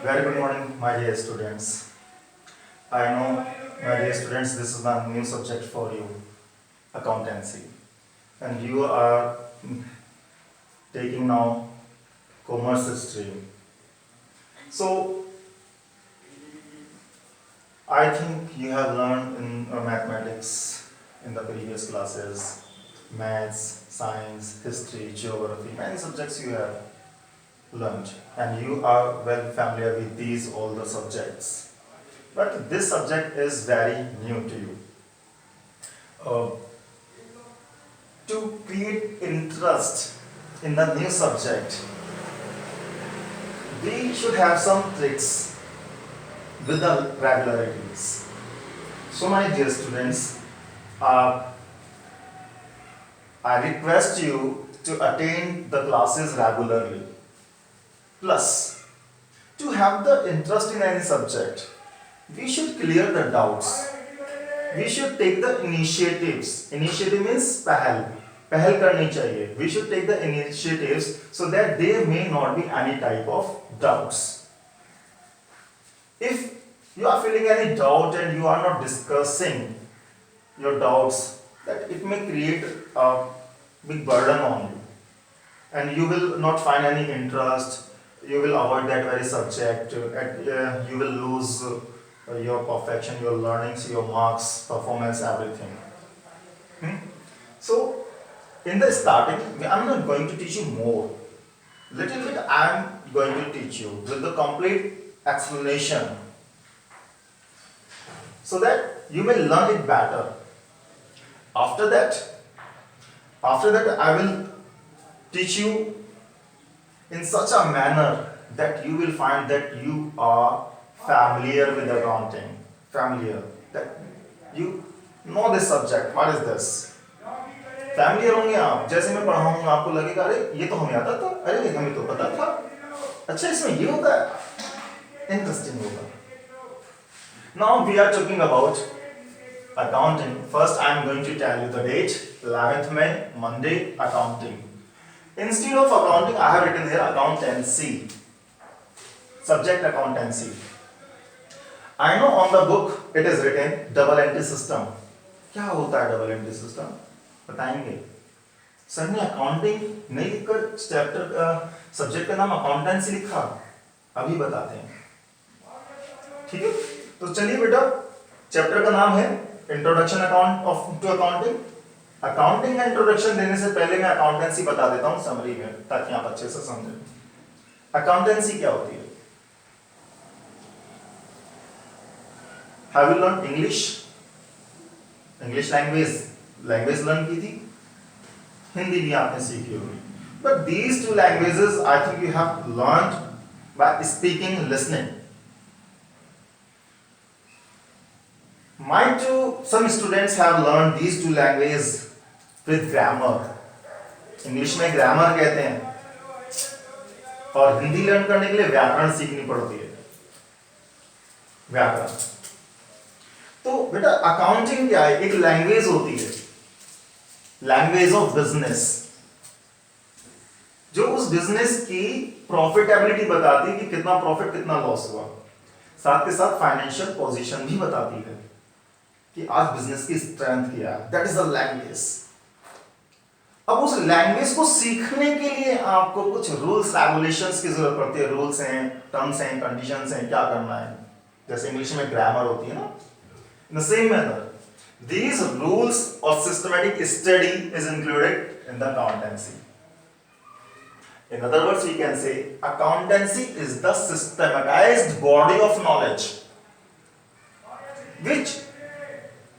Very good morning, my dear students. I know, my dear students, this is a new subject for you, accountancy. And you are taking now commerce stream. So, I think you have learned in mathematics in the previous classes, maths, science, history, geography, many subjects you have learned. And you are well familiar with these all the subjects. But this subject is very new to you. Uh, to create interest in the new subject, we should have some tricks with the regularities. So, my dear students, I request you to attend the classes regularly. Plus, to have the interest in any subject, we should clear the doubts. We should take the initiatives. Initiative means पहल करनी चाहिए. We should take the initiatives so that there may not be any type of doubts. If you are feeling any doubt and you are not discussing your doubts, that it may create a big burden on you, and you will not find any interest. You will avoid that very subject. You will lose your perfection, your learnings, your marks, performance, everything. So, in the starting, I am not going to teach you more. Little bit I am going to teach you with the complete explanation, so that you may learn it better. After that I will teach you in such a manner that you will find that you are familiar with accounting, that you know this subject. What is this? Familiar होंगे आप. जैसे मैं पढ़ाऊंगा आपको लगेगा अरे ये तो हमें आता था, अरे हमें तो पता था, अच्छा इसमें ये होता है, इंटरेस्टिंग होगा. Now we are talking about accounting. First I am going to tell you the date, 11th May, Monday, accounting. Instead of accounting I have written here accountancy, subject accountancy. I know on the book it is written double entry system. क्या होता है double entry system? बताएंगे. Sir ने accounting नहीं लिखकर chapter subject का नाम accountancy लिखा, अभी बताते हैं. ठीक है, तो चलिए बेटा, चैप्टर का नाम है इंट्रोडक्शन टू अकाउंटिंग. अकाउंटिंग का इंट्रोडक्शन देने से पहले मैं अकाउंटेंसी बता देता हूं समरी में, ताकि आप अच्छे से समझें. अकाउंटेंसी क्या होती है? Have you learn English language learn की थी, हिंदी भी आपने सीखी होगी. But these two languages I think you have learned by speaking, listening. Some students have learned these two languages with grammar. English में ग्रामर कहते हैं, और हिंदी लर्न करने के लिए व्याकरण सीखनी पड़ती है, व्याकरण. तो बेटा अकाउंटिंग क्या है? एक लैंग्वेज होती है, लैंग्वेज ऑफ बिजनेस, जो उस बिजनेस की प्रॉफिटेबिलिटी बताती है कि कितना प्रॉफिट कितना लॉस हुआ. साथ के साथ फाइनेंशियल पोजीशन भी बताती है कि आज बिजनेस की स्ट्रेंथ क्या है. That is the language. अब उस लैंग्वेज को सीखने के लिए आपको कुछ रूल्स रेगुलेशंस की जरूरत पड़ती है. रूल्स हैं, टर्म्स हैं, कंडीशंस हैं, क्या करना है. जैसे इंग्लिश में ग्रामर होती है ना, in the same manner these rules or systematic study is included in the accountancy. In other words, we can say accountancy is the systematized body of knowledge which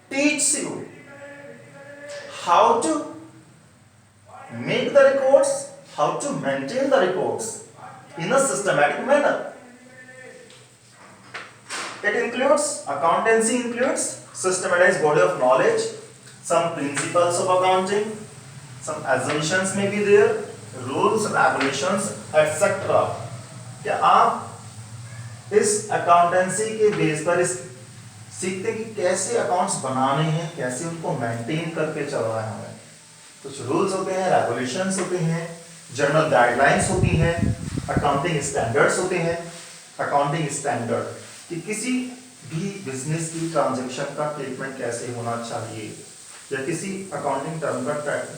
teaches you how to make the records, how to maintain the records in a systematic manner. Accountancy includes systematized body of knowledge, some principles of accounting, some assumptions may be there, rules, regulations, etc. क्या आप इस accountancy के base पर इस सीखते हैं कि कैसे अकाउंट्स बनाने हैं, कैसे उनको मेंटेन करके चलना है हमें. कुछ रूल्स होते हैं, रेगुलेशंस होते हैं, जनरल गाइडलाइंस होती हैं, अकाउंटिंग स्टैंडर्ड्स होते हैं. अकाउंटिंग स्टैंडर्ड कि किसी भी बिजनेस की ट्रांजैक्शन का ट्रीटमेंट कैसे होना चाहिए या किसी अकाउंटिंग टर्म का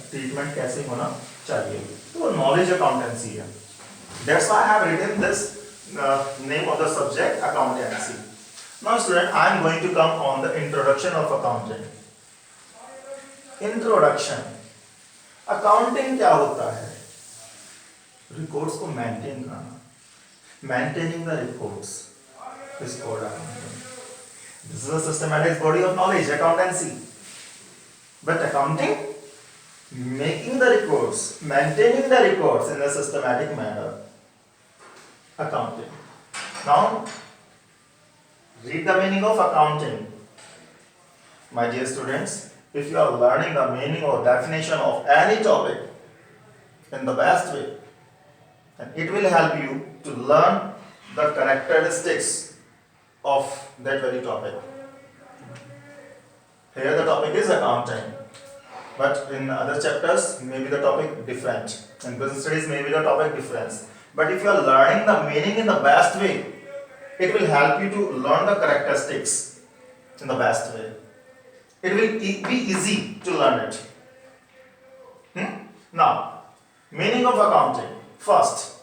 ट्रीटमेंट कैसे होना चाहिए, तो नॉलेज अकाउंटेंसी है. That's why I have written this name of the subject accountancy. Now student, I am going to come on the introduction of accounting. Introduction. Accounting क्या होता है? रिकॉर्ड्स को मेंटेन करना. Maintaining the records is called accounting. This is a systematic body of knowledge, accountancy. But accounting, making the records, maintaining the records in a systematic manner, accounting. Now, read the meaning of accounting. My dear students, if you are learning the meaning or definition of any topic in the best way, then it will help you to learn the characteristics of that very topic. Here the topic is accounting, but in other chapters maybe the topic different. In business studies maybe the topic different. But if you are learning the meaning in the best way, it will help you to learn the characteristics in the best way. It will be easy to learn it. Now, meaning of accounting. First,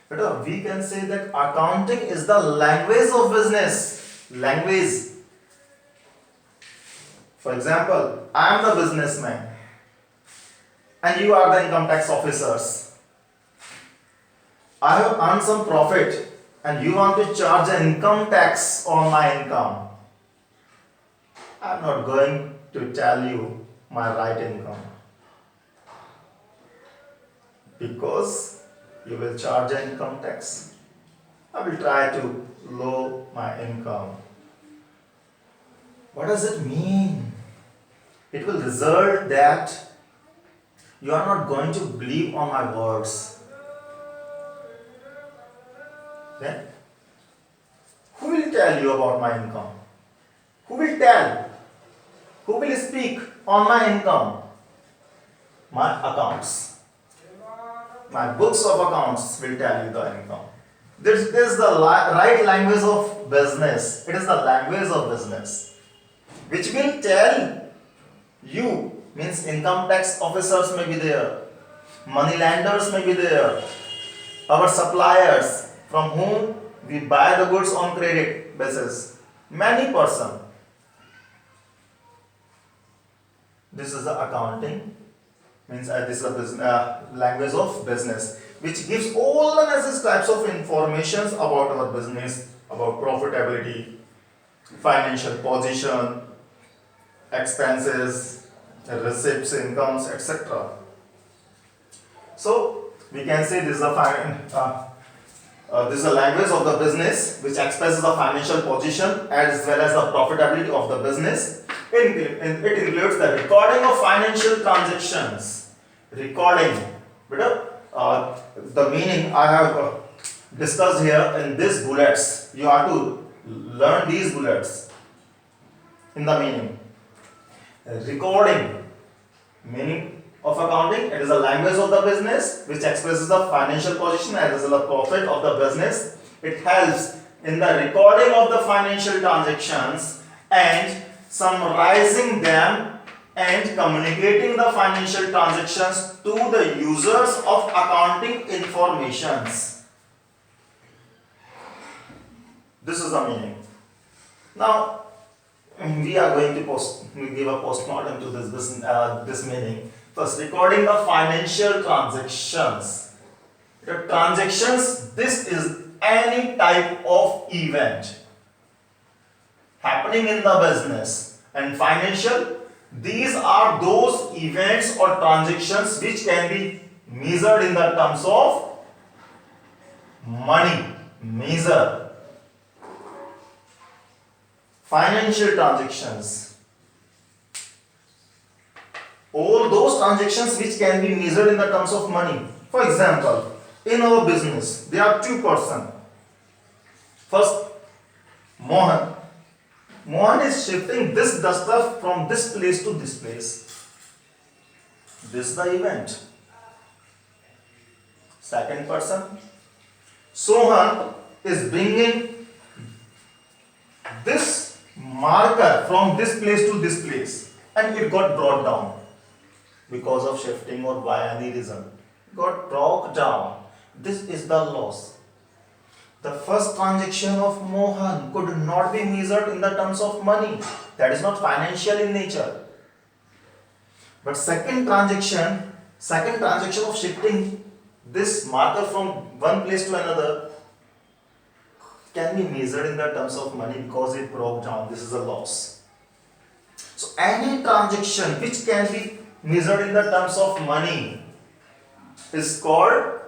we can say that accounting is the language of business. Language. For example, I am the businessman and you are the income tax officers. I have earned some profit and you want to charge an income tax on my income. I am not going to tell you my right income because you will charge an income tax. I will try to lower my income. What does it mean? It will result that you are not going to believe on my words. Then, who will tell you about my income? Who will tell? Who will speak on my income? My accounts. My books of accounts will tell you the income. This is the right language of business. It is the language of business which will tell you, means income tax officers may be there, money lenders may be there, our suppliers from whom we buy the goods on credit basis, many person. This is the accounting, means this is the language of business, which gives all the necessary types of information about our business, about profitability, financial position, expenses, receipts, incomes, etc. So we can say this is this is the language of the business which expresses the financial position as well as the profitability of the business. It includes the recording of financial transactions. Recording. The meaning I have discussed here in these bullets. You have to learn these bullets in the meaning. Recording. Meaning of accounting, it is a language of the business which expresses the financial position as well as the profit of the business. It helps in the recording of the financial transactions and summarizing them and communicating the financial transactions to the users of accounting informations. This is the meaning. Now, we are going to give a postmortem to this meaning. First, recording the financial transactions. The transactions, this is any type of event happening in the business, and financial, these are those events or transactions which can be measured in the terms of money. Measure. Financial transactions. All those transactions which can be measured in the terms of money. For example, in our business, there are two persons. First, Mohan. Mohan is shifting this duster from this place to this place. This is the event. Second person, Sohan is bringing this marker from this place to this place, and it got brought down because of shifting or by any reason. Got brought down. This is the loss. The first transaction of Mohan could not be measured in the terms of money. That is not financial in nature. But second transaction of shifting this marker from one place to another can be measured in the terms of money because it broke down. This is a loss. So any transaction which can be measured in the terms of money is called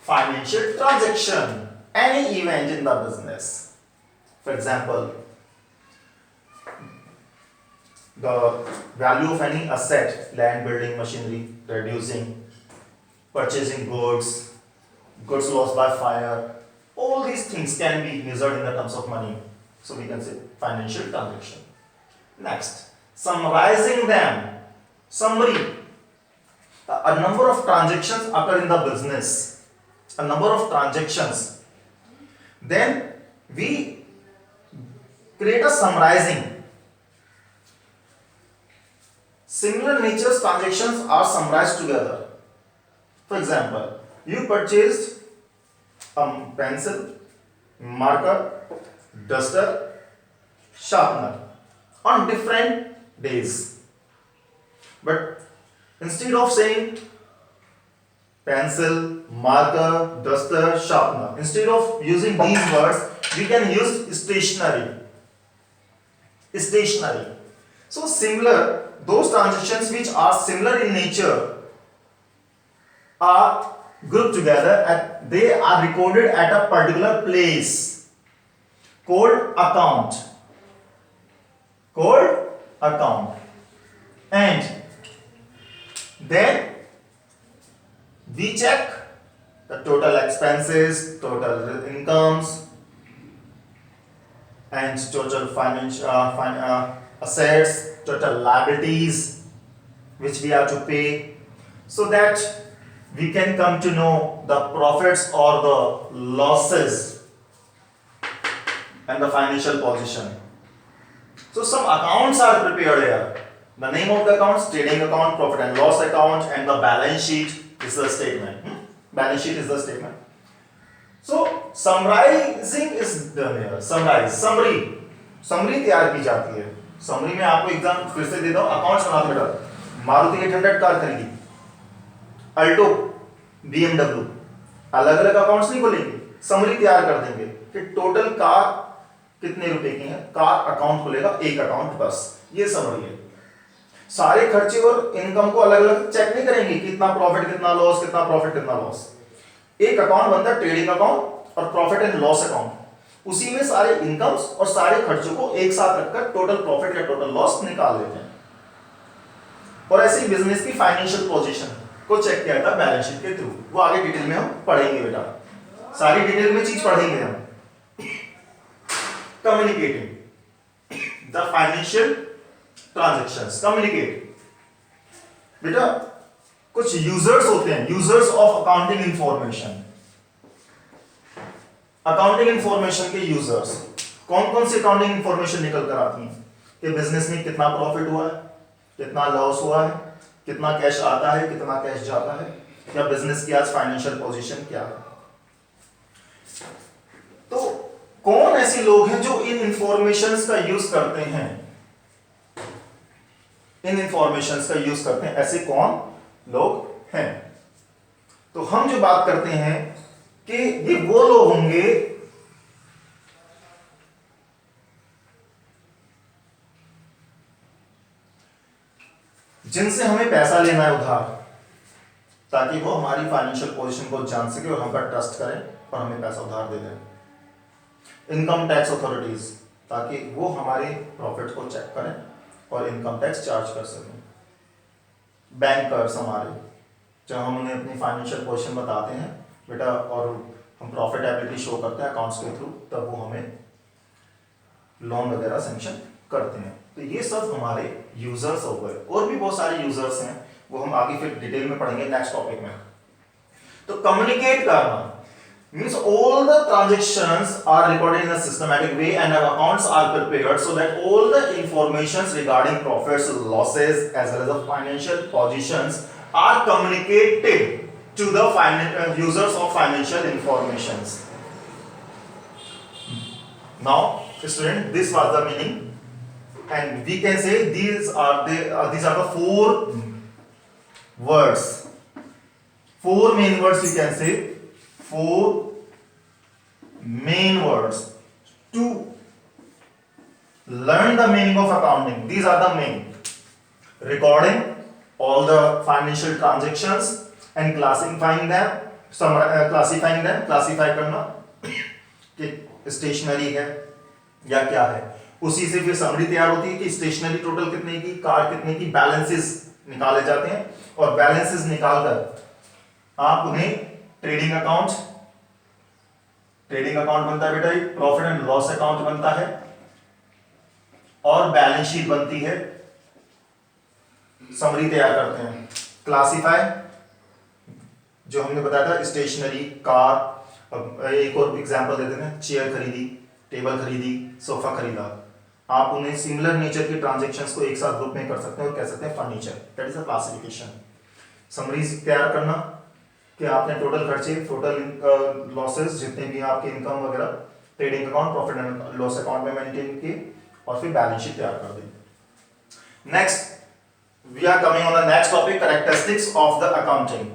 financial transaction. Any event in the business. For example, the value of any asset, land, building, machinery, reducing, purchasing goods, goods lost by fire, all these things can be measured in the terms of money. So we can say financial transaction. Next, summarizing them. Summary. A number of transactions occur in the business. A number of transactions. Then we create a summarizing. Similar nature's transactions are summarized together. For example, you purchased a pencil, marker, duster, sharpener on different days. But instead of saying pencil, marker, duster, sharpener, instead of using these words, we can use stationery. Stationery. So similar, those transactions which are similar in nature are grouped together and they are recorded at a particular place called account. Called account. And then we check the total expenses, total incomes, and total financial assets, total liabilities which we have to pay, so that we can come to know the profits or the losses and the financial position. So some accounts are prepared here. The name of the accounts: trading account, profit and loss account, and the balance sheet is the statement. Balance sheet is the statement. So summarizing is done here. Summary तैयार की जाती है. Summary में आपको exam फिर से दे दो. Accounts बना दो बेटा. मारुति 800 कार खरीदी, अल्टो, BMW, अलग अलग अकाउंट्स नहीं खोलेंगे, समरी तैयार कर देंगे कि टोटल कार कितने रुपए की है. कार अकाउंट खुलेगा, एक अकाउंट बस. ये समरी है. सारे खर्चे और इनकम को अलग अलग चेक नहीं करेंगे, कितना प्रॉफिट कितना लॉस, कितना प्रॉफिट कितना लॉस. एक अकाउंट बनता है ट्रेडिंग अकाउंट और प्रॉफिट एंड लॉस अकाउंट. उसी में सारे इनकम्स और सारे खर्चों को एक साथ रखकर टोटल प्रॉफिट या टोटल लॉस निकाल लेते हैं. और ऐसे ही बिजनेस की फाइनेंशियल पोजीशन को चेक किया जाता है बैलेंस शीट के थ्रू. वो आगे डिटेल में हम पढ़ेंगे बेटा, सारी डिटेल में चीज पढ़ेंगे हम. Communicating the financial transactions. Communicate बेटा, कुछ यूजर्स होते हैं, users of accounting information. Accounting information के यूजर्स कौन कौन सी अकाउंटिंग इंफॉर्मेशन निकल कर आती है कि बिजनेस में कितना प्रॉफिट हुआ है, कितना लॉस हुआ है, कितना कैश आता है, कितना कैश जाता है, या बिजनेस की आज फाइनेंशियल पोजीशन क्या है. तो कौन ऐसे लोग हैं जो इन इंफॉर्मेशंस का यूज करते हैं, इन इंफॉर्मेशंस का यूज करते हैं, ऐसे कौन लोग हैं. तो हम जो बात करते हैं कि ये वो लोग होंगे जिनसे हमें पैसा लेना है उधार, ताकि वो हमारी फाइनेंशियल पोजीशन को जान सके और हम पर ट्रस्ट करें और हमें पैसा उधार दे दें. इनकम टैक्स अथॉरिटीज, ताकि वो हमारे प्रॉफिट को चेक करें और इनकम टैक्स चार्ज कर सकें. बैंकर्स हमारे, जब हम उन्हें अपनी फाइनेंशियल पोजीशन बताते हैं बेटा और हम प्रॉफिटेबिलिटी शो करते हैं अकाउंट्स के थ्रू, तब वो हमें लोन वगैरह सैंक्शन करते हैं. तो ये सब हमारे यूजर्स हो गए. और भी बहुत सारे यूजर्स हैं, वो हम आगे फिर डिटेल में पढ़ेंगे नेक्स्ट टॉपिक में. तो कम्युनिकेट करना, Means all the transactions are recorded in a systematic way and our accounts are prepared so that all the informations regarding profits, losses as well as the financial positions are communicated to the users of financial informations. Now student, this was the meaning, and we can say these are the four words, four main words. You can say four main words to learn the meaning of accounting. These are the main: recording all the financial transactions and classifying them, classify करना कि stationery है या क्या है, उसी से फिर summary तैयार होती है कि स्टेशनरी टोटल कितने की, कार कितने की, बैलेंसेस निकाले जाते हैं और बैलेंसेस निकालकर आप उन्हें ट्रेडिंग अकाउंट बनता है बेटा, प्रॉफिट एंड लॉस अकाउंट बनता है और बैलेंस शीट बनती है, समरी तैयार करते हैं। क्लासिफाई जो हमने बताया था, स्टेशनरी, कार, एक और एग्जांपल देते हैं, चेयर खरीदी, टेबल खरीदी, सोफा खरीदा, आप उन्हें सिमिलर नेचर के ट्रांजैक्शंस को एक साथ ग्रुप में कर सकते हैं और कह सकते हैं furniture. That is a classification. Summaries तैयार करना कि आपने टोटल खर्चे, टोटल लॉसेस, जितने भी आपके इनकम वगैरह trading account, profit and loss account में मेंटेन किए और फिर बैलेंस शीट तैयार कर दी। Next we are coming on the next topic, characteristics of the accounting.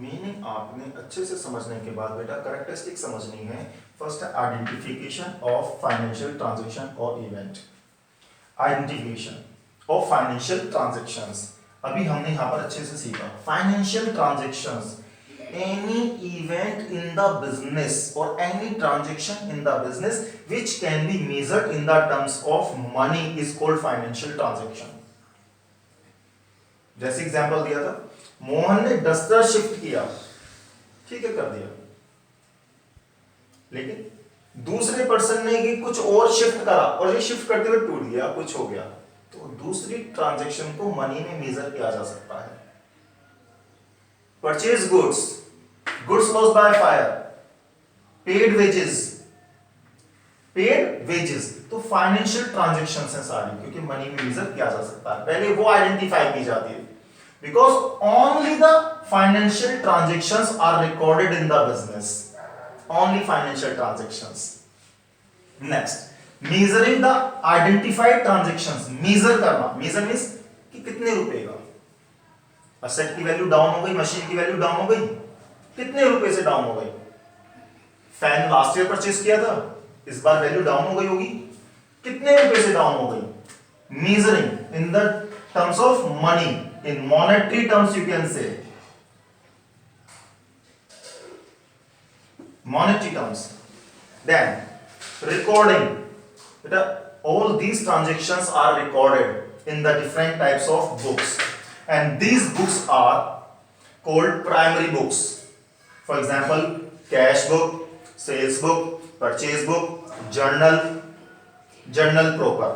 Meaning आपने अच्छे से समझने के बाद बेटा कैरेक्टरिस्टिक समझनी है। फर्स्ट है आइडेंटिफिकेशन ऑफ फाइनेंशियल ट्रांजैक्शन और event. Identification of financial transactions अभी हमने यहां पर अच्छे से सीखा। Financial transactions, any event in the business or any transaction in the business which can be measured in the terms of money is called financial transaction। जैसे example दिया था, मोहन ने डस्टर शिफ्ट किया, ठीक है, कर दिया, लेकिन दूसरे पर्सन ने कि कुछ और शिफ्ट करा और ये शिफ्ट करते हुए टूट गया, कुछ हो गया, तो दूसरी ट्रांजैक्शन को मनी में मेजर किया जा सकता है। Purchase goods, goods lost by fire, paid wages, तो फाइनेंशियल ट्रांजैक्शंस हैं सारी, क्योंकि मनी में मेजर किया जा सकता है। पहले वो आइडेंटिफाई की जाती है, because only the financial transactions are recorded in the business, only financial transactions. Next, measuring the identified transactions. Measure करना, मेजर मींस कि कितने रुपए का, असेट की वैल्यू डाउन हो गई, मशीन की वैल्यू डाउन हो गई, कितने रुपए से डाउन हो गई। फैन लास्ट ईयर परचेज किया था, इस बार वैल्यू डाउन हो गई होगी, कितने रुपए से डाउन हो गई। Measuring in the terms of money, in monetary terms you can say, monetary terms। Then recording, all these transactions are recorded in the different types of books, and these books are called primary books। For example, cash book, sales book, purchase book, journal proper।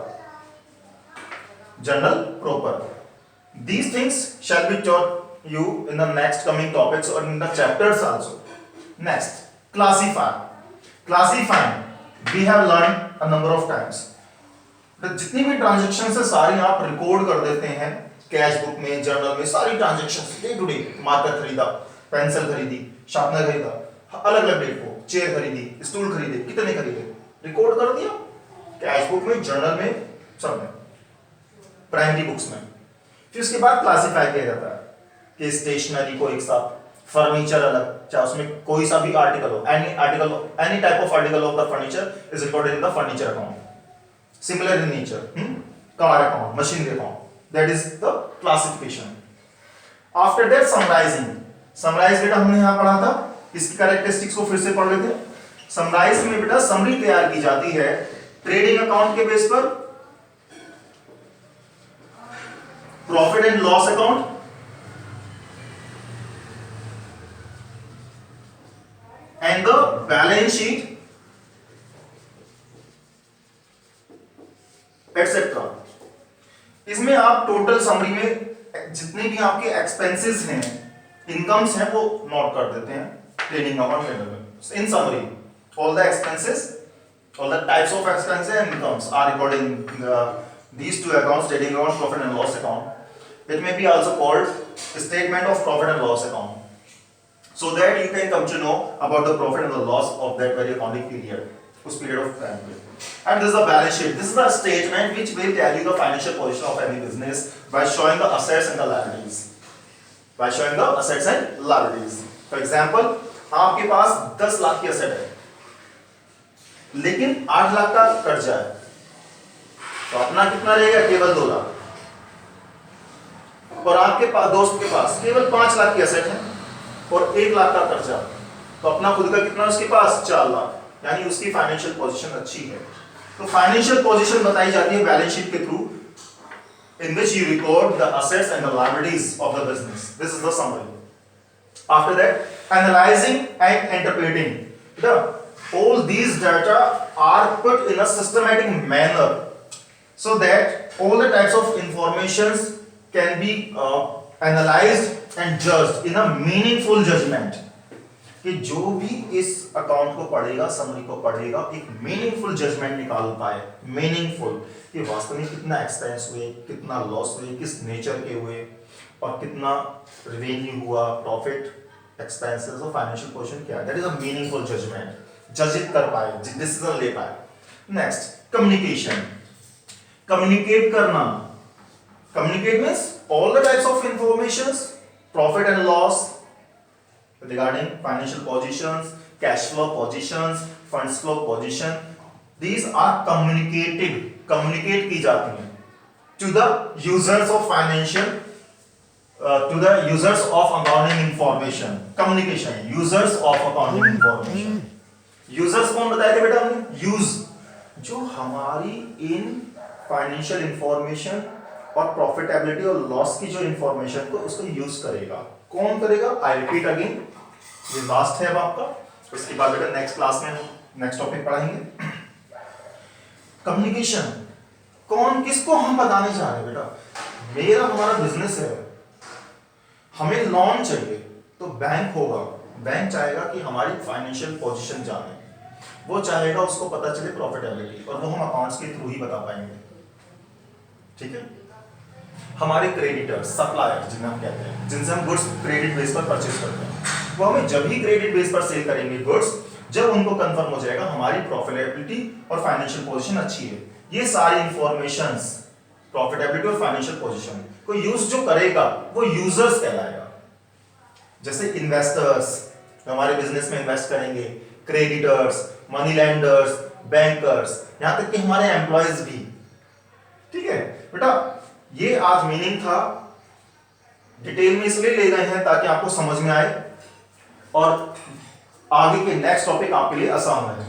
These things shall be taught you in the next coming topics or in the chapters also। Next, classifying we have learned a number of times। जितनी भी transactions है सारी आप record कर देते हैं cash book में, journal में, सारी transactions day to day. Marker खरीदा, पेंसिल खरीदी, शार्पनर खरीदा, अलग अलग डेट को, चेयर खरीदी, स्टूल खरीदे, कितने खरीदे, रिकॉर्ड कर दिया कैश बुक में, जर्नल में, सब में, प्राइमरी बुक्स में। फिर उसके बाद क्लासिफाई किया जाता है कि स्टेशनरी को एक साथ, फर्नीचर अलग, चाहे उसमें कोई सा भी आर्टिकल हो, any type of article of the furniture is recorded in the furniture account. Similar in nature, car account, machinery account, that is the classification. After that summarise बेटा हमने यहां पढ़ा था, इसकी कैरेक्टरिस्टिक्स को फिर से पढ़ लेते हैं। समराइज में बेटा समरी तैयार की जाती है ट्रेडिंग अकाउंट के बेस पर, profit and loss account, and the balance sheet etc। इसमें आप टोटल समरी में जितने भी आपके एक्सपेंसेस हैं, इनकम्स हैं, वो नोट कर देते हैं। trading account. In summary, all the expenses, all the types of expenses and incomes are recorded in these two accounts, trading account, profit and loss account. It may be also called statement of profit and loss account, so that you can come to know about the profit and the loss of that very accounting period, उस period of time पे. And this is the balance sheet. This is the statement which will tell you the financial position of any business by showing the assets and the liabilities. By showing the assets and liabilities. For example, आपके पास 10 लाख की asset है, लेकिन 8 लाख का कर्जा है, तो अपना कितना रहेगा? केवल 2 लाख. और आपके पास दोस्त के पास केवल 5 लाख की एसेट है और 1 लाख का कर्जा, तो अपना खुद का कितना उसके पास? 4 लाख. यानी उसकी फाइनेंशियल पोजीशन अच्छी है. तो फाइनेंशियल पोजीशन बताई जाती है बैलेंस शीट के through, in which you record the assets and the liabilities of the business. This is the summary. After that, analyzing and interpreting. All these data are put in a systematic manner so that all the types of informations can be analyzed and judged in a meaningful judgment. कि जो भी इस account को पढ़ेगा, summary को पढ़ेगा, एक meaningful judgement निकाल पाए. मीनिंगफुल कि वास्तव में कितना एक्सपेंस हुए, कितना लॉस हुए, किस नेचर के हुए, और कितना रेवेन्यू हुआ, प्रॉफिट, एक्सपेंसेस और फाइनेंशियल पोजीशन क्या है. That is a meaningful judgement. जजित कर पाए, डिसीजन ले पाए. Next, communication. कम्युनिकेट करना. Communicate means all the types of informations, profit and loss regarding financial positions, cash flow positions, funds flow position, these are communicate की जाती हैं to the users of financial to the users of accounting information. Communication, users of accounting information. users कौन बताए थे बेटा हमने? use, जो हमारी इन फाइनेंशियल इंफॉर्मेशन और प्रॉफिटेबिलिटी और लॉस की जो इंफॉर्मेशन को उसको यूज करेगा. कौन करेगा? आई रिपीट अगेन, ये लास्ट है अब आपका. उसके बाद बेटा नेक्स्ट क्लास में हम नेक्स्ट टॉपिक पढ़ाएंगे. कम्युनिकेशन, कौन किसको हम बताने जा रहे हैं? बेटा हमारा बिजनेस है, हमें लोन चाहिए, तो बैंक होगा, बैंक चाहेगा कि हमारी फाइनेंशियल पोजीशन जाने, वो चाहेगा उसको पता चले प्रॉफिटेबिलिटी, और वो हम अकाउंट्स के थ्रू ही बता पाएंगे. ठीक है. हमारे क्रेडिटर्स, सप्लायर जिन्हें हम कहते हैं, जिनसे हम गुड्स क्रेडिट बेस पर परचेज करते हैं, वो हमें जब ही क्रेडिट बेस पर सेल करेंगे गुड्स, जब उनको कंफर्म हो जाएगा हमारी प्रॉफिटेबिलिटी और फाइनेंशियल पोजीशन अच्छी है. ये सारी इंफॉर्मेशंस, प्रॉफिटेबिलिटी और फाइनेंशियल पोजीशन को यूज जो करेगा वो यूजर्स कहलाएगा. जैसे इन्वेस्टर्स हमारे बिजनेस में इन्वेस्ट करेंगे, क्रेडिटर्स, मनी लेंडर्स, बैंकर्स, यहां तक कि हमारे एम्प्लॉयज भी. ठीक है बेटा, ये आज मीनिंग था. डिटेल में इसलिए ले गए हैं ताकि आपको समझ में आए और आगे के नेक्स्ट टॉपिक आपके लिए आसान रहे.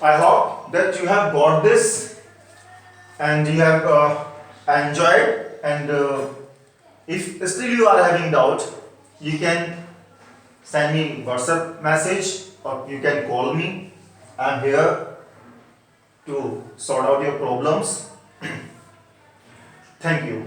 I hope that you have got this and you have enjoyed, and if still you are having doubt, you can send me WhatsApp message or you can call me. I'm here to sort out your problems. Thank you.